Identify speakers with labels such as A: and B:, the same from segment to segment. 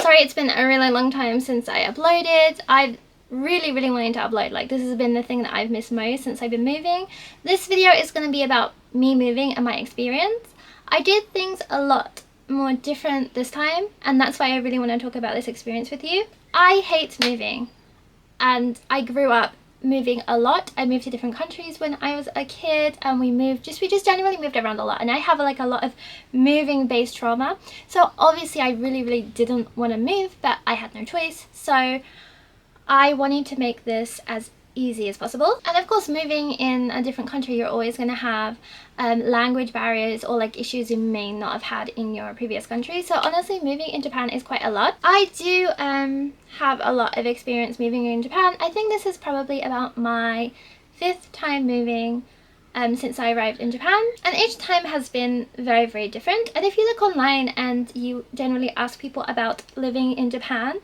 A: Sorry, it's been a really long time since I uploaded. I've really wanted to upload. Like, this has been the thing that I've missed most since I've been moving. This video is going to be about me moving and my experience. I did things a lot more different this time, and that's why I really want to talk about this experience with you. I hate moving, and I grew up moving a lot. I moved to different countries when I was a kid, and we just generally moved around a lot, and I have like a lot of moving based trauma. So obviously I really didn't want to move, but I had no choice. So I wanted to make this as easy as possible. And of course, moving in a different country, you're always going to have language barriers or like issues you may not have had in your previous country. So honestly, moving in Japan is quite a lot. I do have a lot of experience moving in Japan. I think this is probably about my 5th time moving since I arrived in Japan, and each time has been very different. And if you look online and you generally ask people about living in Japan,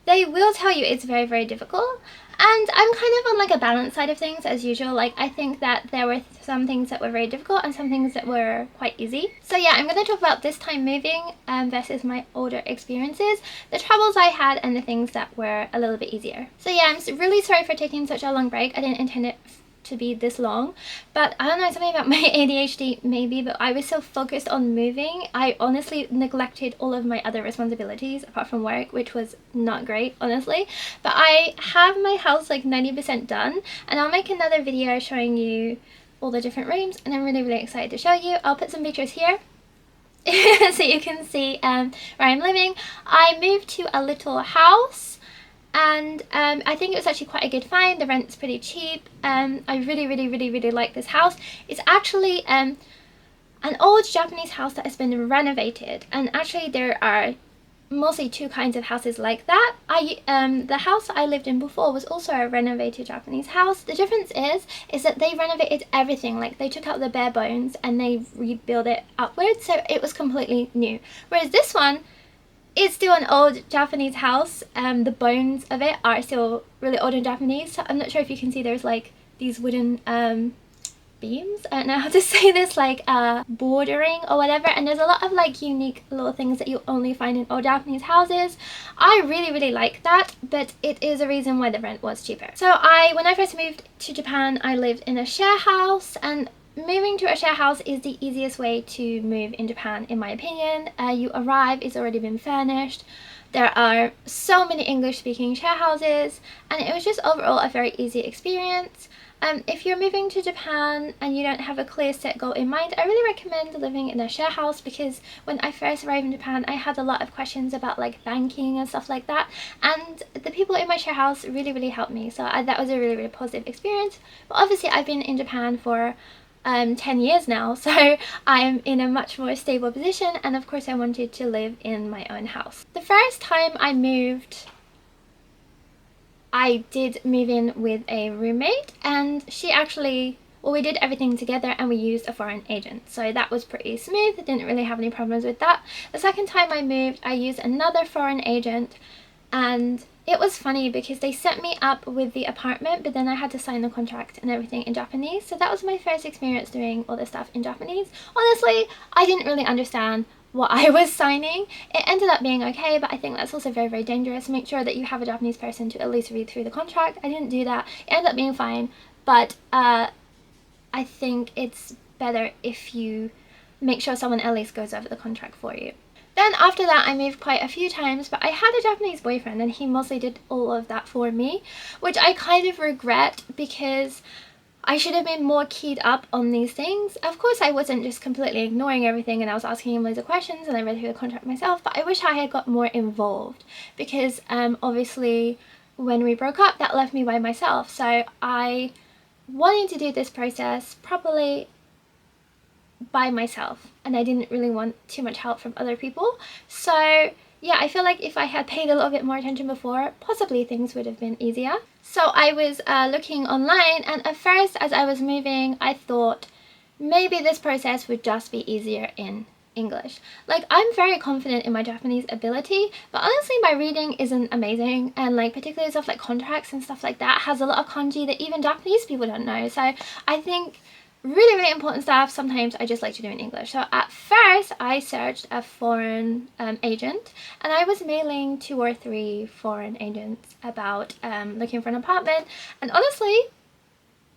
A: they will tell you it's very difficult. And I'm kind of on like a balanced side of things as usual. Like, I think that there were some things that were very difficult and some things that were quite easy. So yeah, I'm going to talk about this time moving versus my older experiences, the troubles I had and the things that were a little bit easier. So yeah, I'm really sorry for taking such a long break. I didn't intend it to be this long, but I don't know, something about my ADHD maybe, but I was so focused on moving, I honestly neglected all of my other responsibilities apart from work, which was not great, honestly. But I have my house like 90% done, and I'll make another video showing you all the different rooms, and I'm really excited to show you. I'll put some pictures here so you can see where I'm living. I moved to a little house, and I think it was actually quite a good find. The rent's pretty cheap. I really like this house. It's actually an old Japanese house that has been renovated, and actually there are mostly 2 kinds of houses like that. The house I lived in before was also a renovated Japanese house. The difference is that they renovated everything. Like, they took out the bare bones and they rebuilt it upwards, so it was completely new. Whereas this one, it's still an old Japanese house. The bones of it are still really old and Japanese. So I'm not sure if you can see, there's like these wooden beams, I don't know how to say this, like bordering or whatever, and there's a lot of like unique little things that you only find in old Japanese houses. I really like that, but it is a reason why the rent was cheaper. So when I first moved to Japan, I lived in a share house, and moving to a share house is the easiest way to move in Japan, in my opinion. You arrive, it's already been furnished. There are so many English-speaking share houses, and it was just overall a very easy experience. If you're moving to Japan and you don't have a clear set goal in mind, I really recommend living in a share house, because when I first arrived in Japan, I had a lot of questions about like banking and stuff like that, and the people in my share house really helped me. So that was a really positive experience. But obviously I've been in Japan for 10 years now, so I'm in a much more stable position, and of course I wanted to live in my own house. The first time I moved, I did move in with a roommate, and she actually, well, we did everything together and we used a foreign agent, so that was pretty smooth. I didn't really have any problems with that. The second time I moved, I used another foreign agent, and it was funny because they set me up with the apartment, but then I had to sign the contract and everything in Japanese. So that was my first experience doing all this stuff in Japanese. Honestly, I didn't really understand what I was signing. It ended up being okay, but I think that's also very dangerous. Make sure that you have a Japanese person to at least read through the contract. I didn't do that. It ended up being fine, but I think it's better if you make sure someone at least goes over the contract for you. Then after that, I moved quite a few times, but I had a Japanese boyfriend and he mostly did all of that for me, which I kind of regret, because I should have been more keyed up on these things. Of course, I wasn't just completely ignoring everything and I was asking him loads of questions and I read through the contract myself, but I wish I had got more involved, because obviously when we broke up, that left me by myself. So I wanted to do this process properly by myself, and I didn't really want too much help from other people. So yeah, I feel like if I had paid a little bit more attention before, possibly things would have been easier. So I was looking online, and at first as I was moving, I thought maybe this process would just be easier in English. Like, I'm very confident in my Japanese ability, but honestly my reading isn't amazing, and like particularly stuff like contracts and stuff like that has a lot of kanji that even Japanese people don't know. So I think really, really important stuff, sometimes I just like to do in English. So at first I searched a foreign agent, and I was mailing 2 or 3 foreign agents about looking for an apartment, and honestly,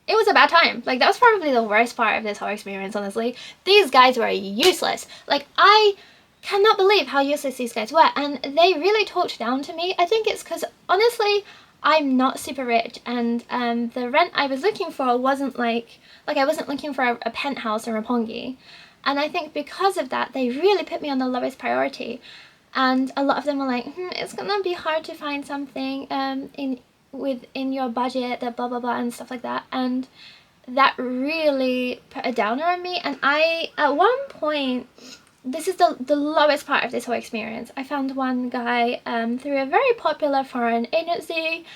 A: it was a bad time. Like, that was probably the worst part of this whole experience, honestly. These guys were useless. Like, I cannot believe how useless these guys were, and they really talked down to me. I think it's because, honestly, I'm not super rich, and the rent I was looking for wasn't like I wasn't looking for a penthouse or a pongi. And I think because of that, they really put me on the lowest priority. And a lot of them were like, it's gonna be hard to find something within your budget, that blah blah blah and stuff like that. And that really put a downer on me. And I, at one point, this is the lowest part of this whole experience, I found one guy through a very popular foreign agency.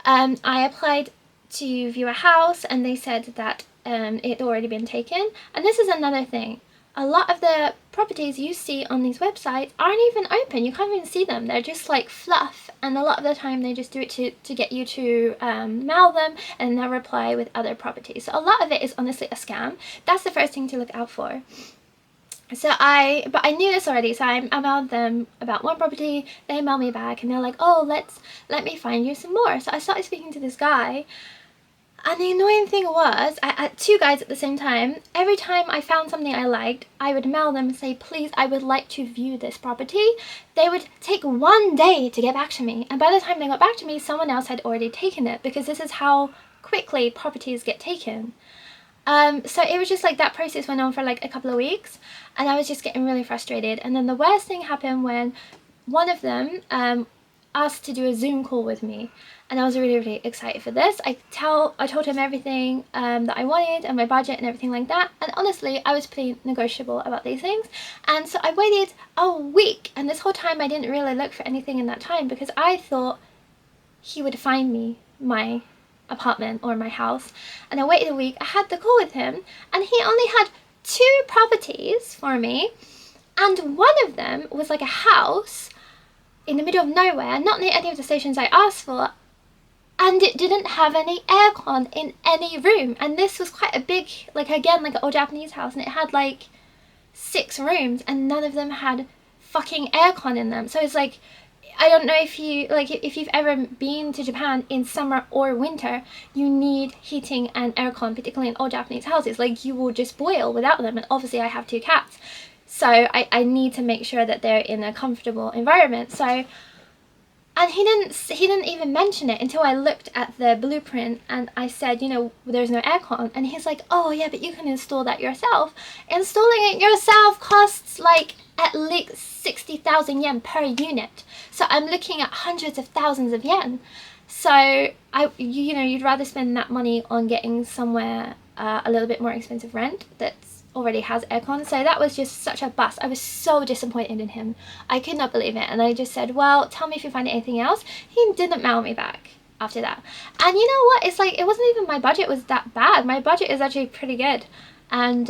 A: I applied to view a house, and they said that it had already been taken. And this is another thing. A lot of the properties you see on these websites aren't even open. You can't even see them. They're just like fluff. And a lot of the time they just do it to get you to mail them and they'll reply with other properties. So a lot of it is honestly a scam. That's the first thing to look out for. But I knew this already, so I emailed them about one property. They emailed me back and they're like, oh, let me find you some more. So I started speaking to this guy. And the annoying thing was, I had 2 guys at the same time. Every time I found something I liked, I would mail them and say, please, I would like to view this property. They would take 1 day to get back to me. And by the time they got back to me, someone else had already taken it, because this is how quickly properties get taken. So it was just like that process went on for like a couple of weeks, and I was just getting really frustrated. And then the worst thing happened when one of them asked to do a Zoom call with me, and I was really, really excited for this. I told him everything that I wanted and my budget and everything like that, and honestly I was pretty negotiable about these things. And so I waited a week, and this whole time I didn't really look for anything in that time, because I thought he would find me my apartment or my house. And I waited a week. I had the call with him, and he only had 2 properties for me, and one of them was like a house in the middle of nowhere, not near any of the stations I asked for, and it didn't have any aircon in any room. And this was quite a big, like again, like an old Japanese house, and it had like 6 rooms, and none of them had fucking aircon in them. So it's like, I don't know if you've ever been to Japan in summer or winter, you need heating and aircon, particularly in old Japanese houses. Like, you will just boil without them. And obviously I have 2 cats, so I need to make sure that they're in a comfortable environment. So, and he didn't even mention it until I looked at the blueprint and I said, you know, there's no aircon. And he's like, oh yeah, but you can install that yourself. Installing it yourself costs like at least 60,000 yen per unit. So I'm looking at hundreds of thousands of yen. So you'd rather spend that money on getting somewhere a little bit more expensive rent that's already has aircon. So that was just such a bust. I was so disappointed in him. I could not believe it. And I just said, well, tell me if you find anything else. He didn't mail me back after that. And you know what? It's like, it wasn't even my budget was that bad. My budget is actually pretty good. And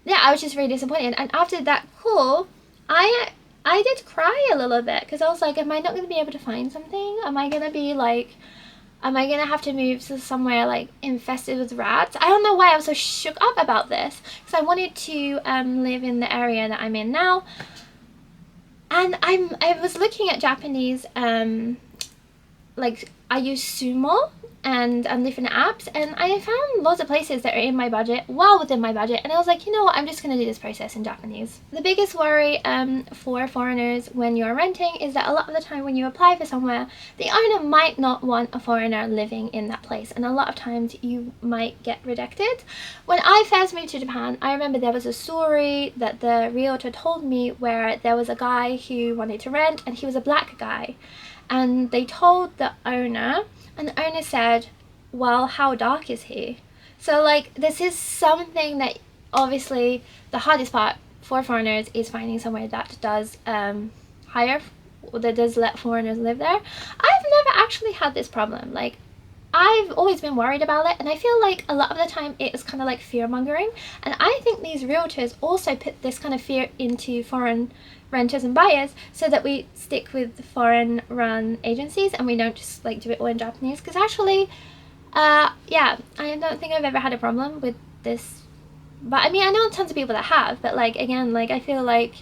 A: yeah, I was just really disappointed. And after that call, I did cry a little bit, because I was like, am I not going to be able to find something? Am I going to have to move to somewhere like infested with rats? I don't know why I was so shook up about this, because I wanted to live in the area that I'm in now. And I was looking at Japanese, like I use Sumo and different apps, and I found lots of places that are in my budget, well within my budget, and I was like, you know what, I'm just going to do this process in Japanese. The biggest worry for foreigners when you're renting is that a lot of the time when you apply for somewhere, the owner might not want a foreigner living in that place, and a lot of times you might get rejected. When I first moved to Japan, I remember there was a story that the realtor told me where there was a guy who wanted to rent, and he was a black guy, and they told the owner, and the owner said, well, how dark is he? So like, this is something that obviously the hardest part for foreigners is finding somewhere that does let foreigners live there. I've never actually had this problem. Like, I've always been worried about it, and I feel like a lot of the time it is kind of like fear mongering, and I think these realtors also put this kind of fear into foreign renters and buyers so that we stick with foreign run agencies and we don't just like do it all in Japanese. Because actually yeah, I don't think I've ever had a problem with this, but I mean, I know tons of people that have, but like, again, like, I feel like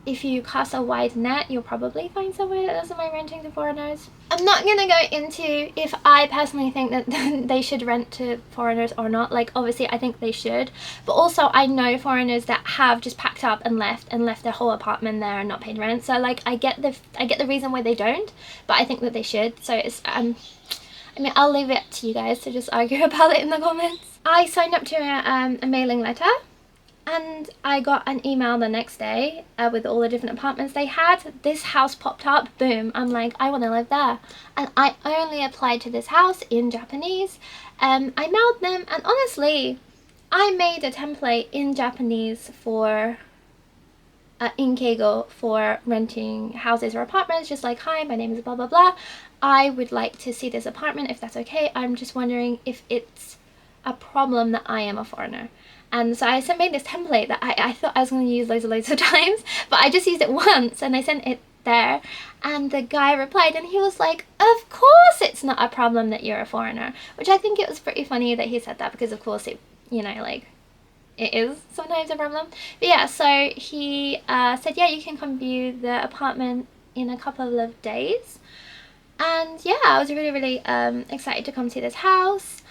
A: if you cast a wide net, you'll probably find somewhere that doesn't mind renting to foreigners. I'm not gonna go into if I personally think that they should rent to foreigners or not. Like, obviously I think they should, but also I know foreigners that have just packed up and left their whole apartment there and not paid rent. So like, I get the reason why they don't, but I think that they should. So it's I mean, I'll leave it to you guys to just argue about it in the comments. I signed up to a mailing letter, and I got an email the next day with all the different apartments they had. This house popped up, boom, I'm like, I want to live there. And I only applied to this house in Japanese. I mailed them, and honestly, I made a template in Japanese for in Keigo for renting houses or apartments, just like, hi, my name is blah blah blah, I would like to see this apartment if that's okay. I'm just wondering if it's a problem that I am a foreigner. And so I made this template that I thought I was going to use loads of times, but I just used it once and I sent it there, and the guy replied and he was like, of course it's not a problem that you're a foreigner, which I think it was pretty funny that he said that, because of course it, you know, like, it is sometimes a problem. But yeah, so he said, yeah, you can come view the apartment in a couple of days. And yeah, I was really excited to come see this house.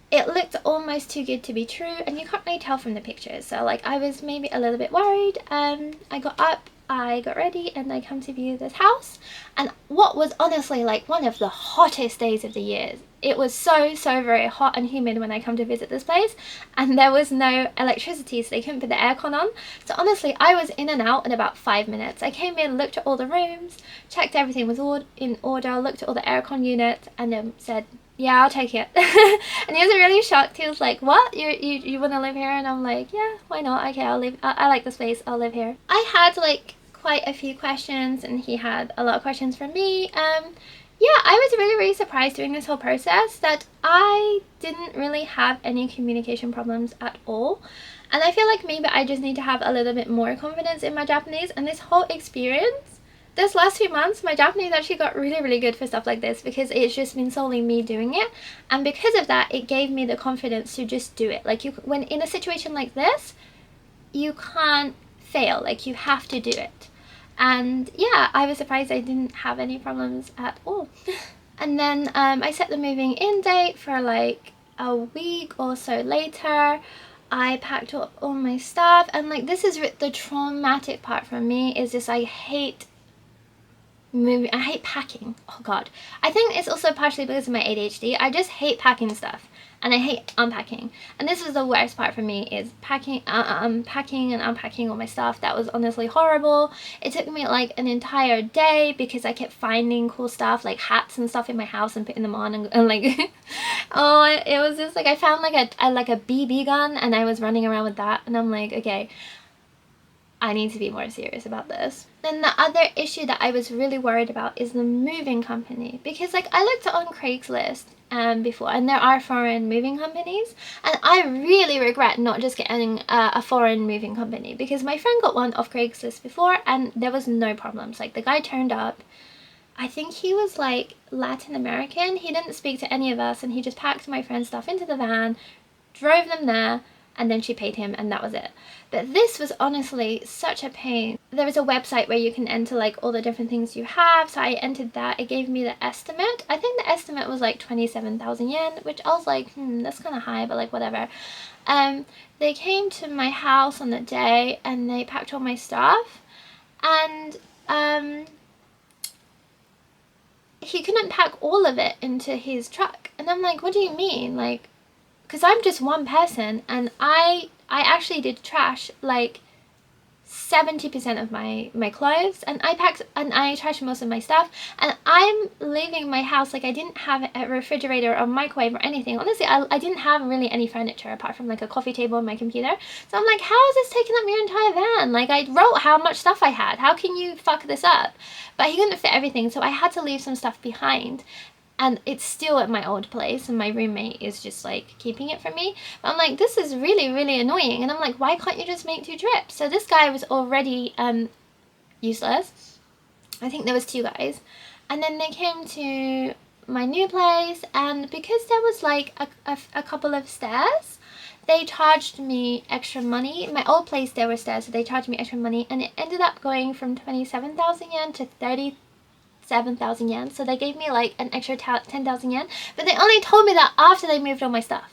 A: It looked almost too good to be true, and you can't really tell from the pictures, so like, I was maybe a little bit worried. I got up, I got ready, and I come to view this house, and what was honestly like one of the hottest days of the year. It was so very hot and humid when I come to visit this place, and there was no electricity, so they couldn't put the aircon on. So honestly, I was in and out in about 5 minutes. I came in, looked at all the rooms, checked everything was all in order, looked at all the aircon units, and then said, yeah, I'll take it. And he was really shocked. He was like, what? You want to live here? And I'm like, yeah, why not? Okay, I'll live. I like the space. I'll live here. I had like quite a few questions, and he had a lot of questions from me. Yeah, I was really surprised during this whole process that I didn't really have any communication problems at all. And I feel like maybe I just need to have a little bit more confidence in my Japanese. And this whole experience, this last few months, my Japanese actually got really good for stuff like this, because it's just been solely me doing it. And because of that, it gave me the confidence to just do it. Like, when in a situation like this, you can't fail. Like, you have to do it. And yeah, I was surprised I didn't have any problems at all. And then I set the moving in date for like a week or so later. I packed up all my stuff, and like, this is the traumatic part for me, is just I hate moving. I hate packing. Oh god. I think it's also partially because of my ADHD. I just hate packing stuff, and I hate unpacking. And this was the worst part for me, is packing, packing and unpacking all my stuff. That was honestly horrible. It took me like an entire day, because I kept finding cool stuff like hats and stuff in my house and putting them on, and like oh, it was just like, I found like a BB gun, and I was running around with that, and I'm like, okay, I need to be more serious about this. Then the other issue that I was really worried about is the moving company, because like, I looked on Craigslist before, and there are foreign moving companies, and I really regret not just getting a foreign moving company, because my friend got one off Craigslist before and there was no problems. Like, the guy turned up, I think he was like Latin American, he didn't speak to any of us, and he just packed my friend's stuff into the van, drove them there, and then she paid him, and that was it. But this was honestly such a pain. There is a website where you can enter like all the different things you have, so I entered that. It gave me the estimate. I think the estimate was like 27,000 yen, which I was like, that's kind of high, but like, whatever. They came to my house on the day, and they packed all my stuff, and he couldn't pack all of it into his truck. And I'm like, what do you mean? Like, because I'm just one person, and I actually did trash like 70% of my clothes, and I trashed most of my stuff, and I'm leaving my house like I didn't have a refrigerator or microwave or anything. Honestly, I didn't have really any furniture apart from like a coffee table and my computer. So I'm like, how is this taking up your entire van? Like, I wrote how much stuff I had. How can you fuck this up? But he couldn't fit everything, so I had to leave some stuff behind. And it's still at my old place, and my roommate is just like keeping it for me. But I'm like, this is really annoying. And I'm like, why can't you just make 2 trips? So this guy was already useless. I think there was 2 guys. And then they came to my new place, and because there was like a couple of stairs, they charged me extra money. In my old place there were stairs, so they charged me extra money, and it ended up going from 27,000 yen to 37,000 yen. So they gave me like an extra 10,000 yen, but they only told me that after they moved all my stuff,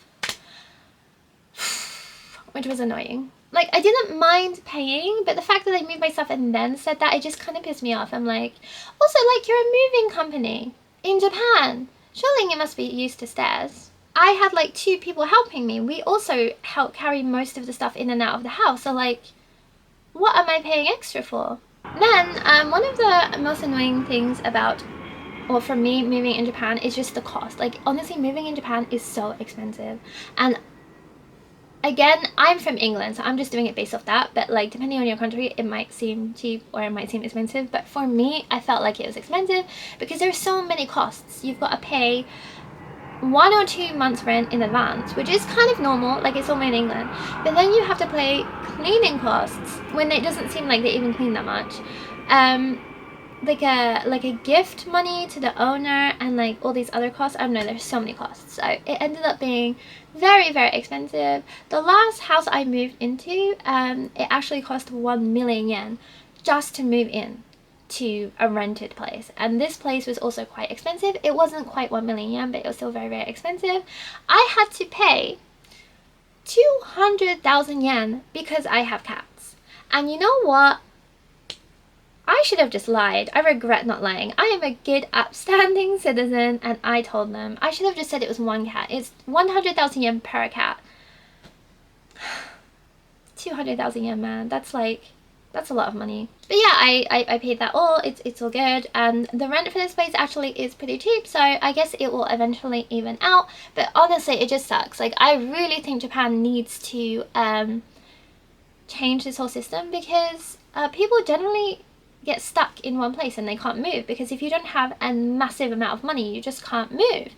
A: which was annoying. Like, I didn't mind paying, but the fact that they moved my stuff and then said that, it just kind of pissed me off. I'm like, also, like, you're a moving company in Japan. Surely you must be used to stairs. I had like 2 people helping me. We also help carry most of the stuff in and out of the house. So like, what am I paying extra for? Then, one of the most annoying things about, or for me, moving in Japan is just the cost. Like, honestly, moving in Japan is so expensive. And again, I'm from England, so I'm just doing it based off that, but like, depending on your country, it might seem cheap or it might seem expensive. But for me, I felt like it was expensive because there's so many costs. You've got to pay 1 or 2 months rent in advance, which is kind of normal, like it's only in England. But then you have to pay cleaning costs when it doesn't seem like they even clean that much. Like a gift money to the owner, and like all these other costs. I don't know, there's so many costs. So it ended up being very, very expensive. The last house I moved into, it actually cost 1 million yen just to move in to a rented place, and this place was also quite expensive. It wasn't quite 1 million yen, but it was still very, very expensive. I had to pay 200,000 yen because I have cats. And you know what? I should have just lied. I regret not lying. I am a good, upstanding citizen, and I told them. I should have just said it was 1 cat. It's 100,000 yen per cat. 200,000 yen, man. That's a lot of money. But yeah, I paid that all. It's all good, and the rent for this place actually is pretty cheap, so I guess it will eventually even out. But honestly, it just sucks. Like, I really think Japan needs to change this whole system, because people generally get stuck in one place and they can't move, because if you don't have a massive amount of money, you just can't move,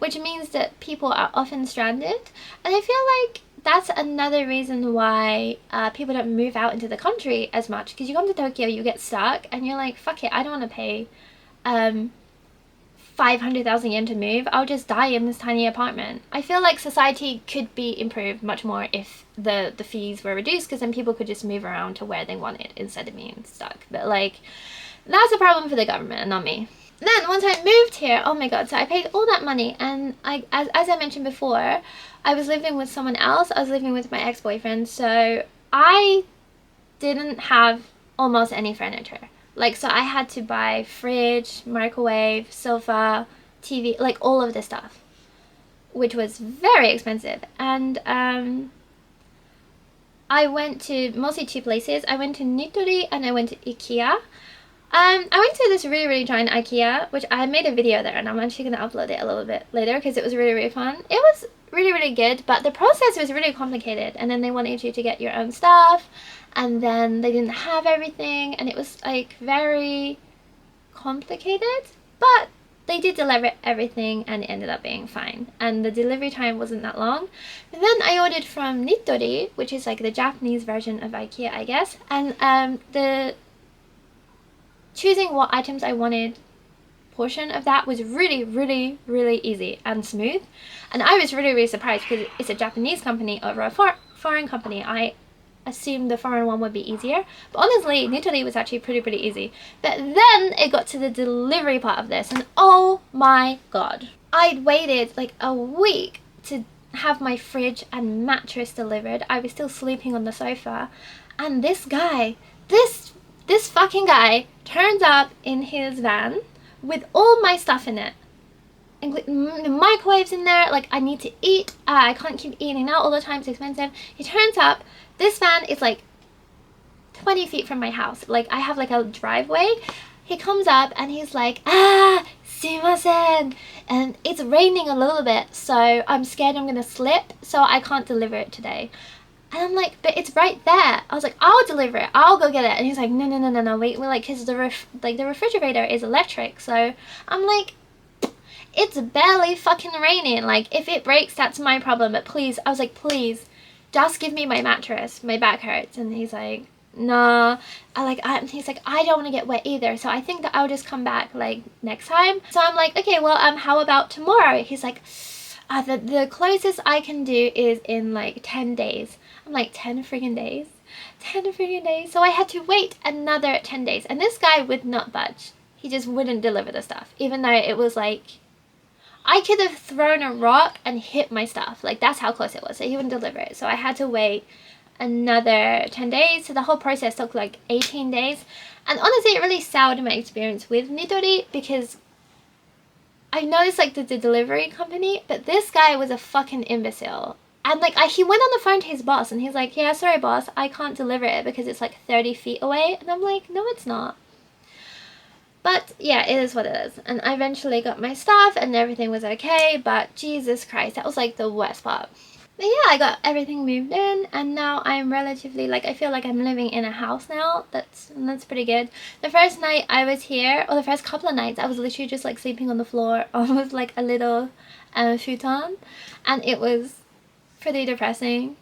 A: which means that people are often stranded. And I feel like that's another reason why people don't move out into the country as much, because you come to Tokyo, you get stuck, and you're like, fuck it, I don't want to pay 500,000 yen to move. I'll just die in this tiny apartment. I feel like society could be improved much more if the fees were reduced, because then people could just move around to where they wanted instead of being stuck. But like, that's a problem for the government and not me. Then once I moved here, oh my god, so I paid all that money, and as I mentioned before, I was living with someone else. I was living with my ex-boyfriend, so I didn't have almost any furniture. Like, so I had to buy fridge, microwave, sofa, TV, like all of this stuff, which was very expensive. And I went to mostly 2 places. I went to Nitori and I went to IKEA. I went to this really, really giant IKEA, which I made a video there, and I'm actually going to upload it a little bit later because it was really, really fun. It was really, really good, but the process was really complicated, and then they wanted you to get your own stuff, and then they didn't have everything, and it was like very complicated, but they did deliver everything and it ended up being fine, and the delivery time wasn't that long. And then I ordered from Nitori, which is like the Japanese version of IKEA, I guess, and the choosing what items I wanted portion of that was really, really, really easy and smooth. And I was really, really surprised because it's a Japanese company over a foreign company. I assumed the foreign one would be easier, but honestly, Nitori was actually pretty easy. But then it got to the delivery part of this, and oh my god. I'd waited like a week to have my fridge and mattress delivered. I was still sleeping on the sofa, and this guy, this fucking guy turns up in his van with all my stuff in it. The microwave's in there, like I need to eat, I can't keep eating out all the time, it's expensive. He turns up, this van is like 20 feet from my house, like I have like a driveway. He comes up and he's like, sumimasen, and it's raining a little bit, so I'm scared I'm gonna slip, so I can't deliver it today. And I'm like, but it's right there. I was like, I'll deliver it. I'll go get it. And he's like, no, wait. We're like, because the refrigerator is electric. So I'm like, it's barely fucking raining. Like, if it breaks, that's my problem. But please, I was like, please, just give me my mattress. My back hurts. And he's like, nah. He's like, I don't want to get wet either. So I think that I'll just come back like next time. So I'm like, okay, well, how about tomorrow? He's like, The closest I can do is in like 10 days. I'm like, 10 freaking days? 10 freaking days? So I had to wait another 10 days. And this guy would not budge. He just wouldn't deliver the stuff. Even though it was like, I could have thrown a rock and hit my stuff. Like, that's how close it was. So he wouldn't deliver it. So I had to wait another 10 days. So the whole process took like 18 days. And honestly, it really soured my experience with Midori, because I know it's like the delivery company, but this guy was a fucking imbecile. And like, he went on the phone to his boss and he's like, yeah, sorry boss, I can't deliver it because it's like 30 feet away. And I'm like, no, it's not. But yeah, it is what it is. And I eventually got my stuff and everything was okay, but Jesus Christ, that was like the worst part. But yeah, I got everything moved in, and now I'm relatively, like, I feel like I'm living in a house now. That's pretty good. The first night I was here, or the first couple of nights, I was literally just like sleeping on the floor on like a little futon, and it was pretty depressing.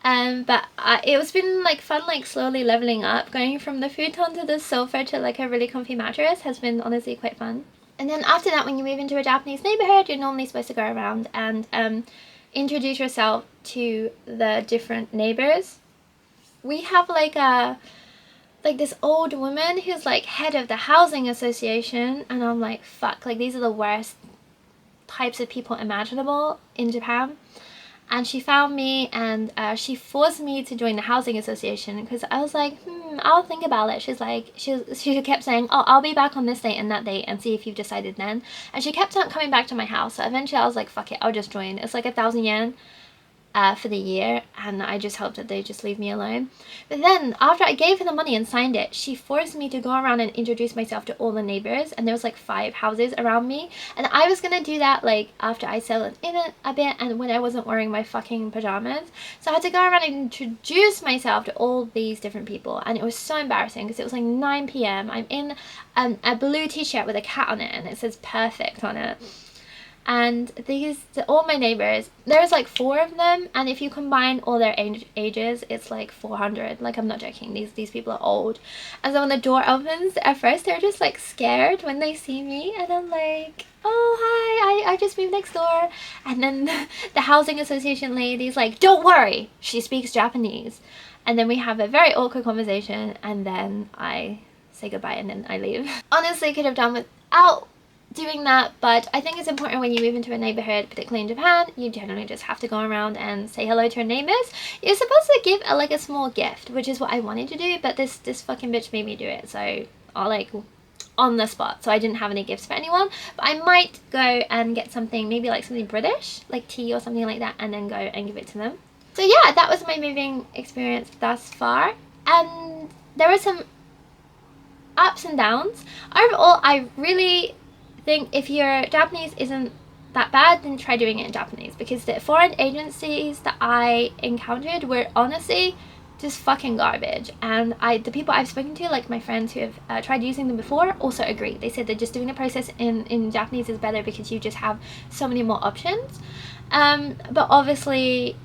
A: But it was been like fun, like slowly leveling up. Going from the futon to the sofa to like a really comfy mattress has been honestly quite fun. And then after that, when you move into a Japanese neighborhood, you're normally supposed to go around and introduce yourself to the different neighbors. We have like this old woman who's like head of the housing association, and I'm like, fuck, like these are the worst types of people imaginable in Japan. And she found me, and she forced me to join the housing association, because I was like, I'll think about it. She's like, she kept saying, oh, I'll be back on this date and that date and see if you've decided then. And she kept on coming back to my house. So eventually I was like, fuck it, I'll just join. It's like 1,000 yen for the year, and I just hope that they just leave me alone. But then after I gave her the money and signed it, she forced me to go around and introduce myself to all the neighbors, and there was like 5 houses around me, and I was gonna do that like after I settled in it a bit and when I wasn't wearing my fucking pajamas. So I had to go around and introduce myself to all these different people, and it was so embarrassing because it was like 9 p.m. I'm in a blue t-shirt with a cat on it and it says perfect on it. And all my neighbors, there's like 4 of them, and if you combine all their ages, it's like 400. Like, I'm not joking, these people are old. And so when the door opens, at first they're just like scared when they see me, and I'm like, oh hi, I just moved next door. And then the housing association lady's like, don't worry, she speaks Japanese. And then we have a very awkward conversation, and then I say goodbye and then I leave. Honestly, could have done without doing that, but I think it's important when you move into a neighborhood, particularly in Japan, you generally just have to go around and say hello to your neighbors. You're supposed to give like a small gift, which is what I wanted to do, but this fucking bitch made me do it, so I like on the spot, so I didn't have any gifts for anyone. But I might go and get something, maybe like something British, like tea or something like that, and then go and give it to them. So yeah, that was my moving experience thus far, and there were some ups and downs. Overall, I really think if your Japanese isn't that bad, then try doing it in Japanese, because the foreign agencies that I encountered were honestly just fucking garbage. And the people I've spoken to, like my friends who have tried using them before, also agree. They said that just doing the process in Japanese is better because you just have so many more options. But obviously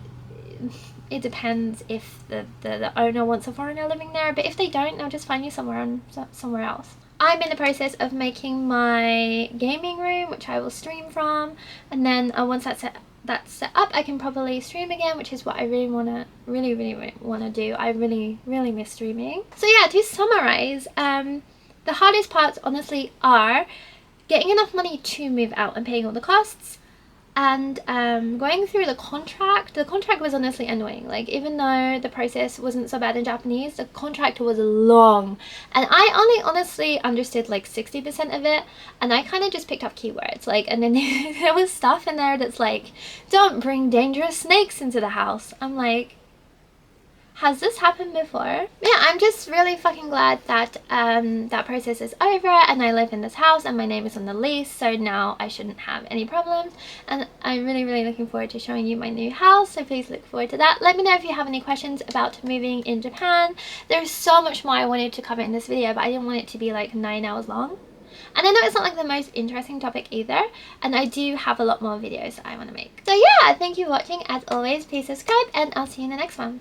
A: it depends if the owner wants a foreigner living there, but if they don't, they'll just find you somewhere else. I'm in the process of making my gaming room, which I will stream from, and then once that's set up, I can probably stream again, which is what I really want to do. I really miss streaming. So yeah, to summarize, the hardest parts honestly are getting enough money to move out and paying all the costs, and going through the contract. The contract was honestly annoying. Like, even though the process wasn't so bad in Japanese, the contract was long, and I only honestly understood like 60% of it, and I kind of just picked up keywords, like, and then there was stuff in there that's like, don't bring dangerous snakes into the house. I'm like, has this happened before? Yeah, I'm just really fucking glad that that process is over and I live in this house and my name is on the lease, so now I shouldn't have any problems. And I'm really looking forward to showing you my new house, so please look forward to that. Let me know if you have any questions about moving in Japan. There's so much more I wanted to cover in this video, but I didn't want it to be like 9 hours long. And I know it's not like the most interesting topic either, and I do have a lot more videos I want to make. So yeah, thank you for watching. As always, please subscribe and I'll see you in the next one.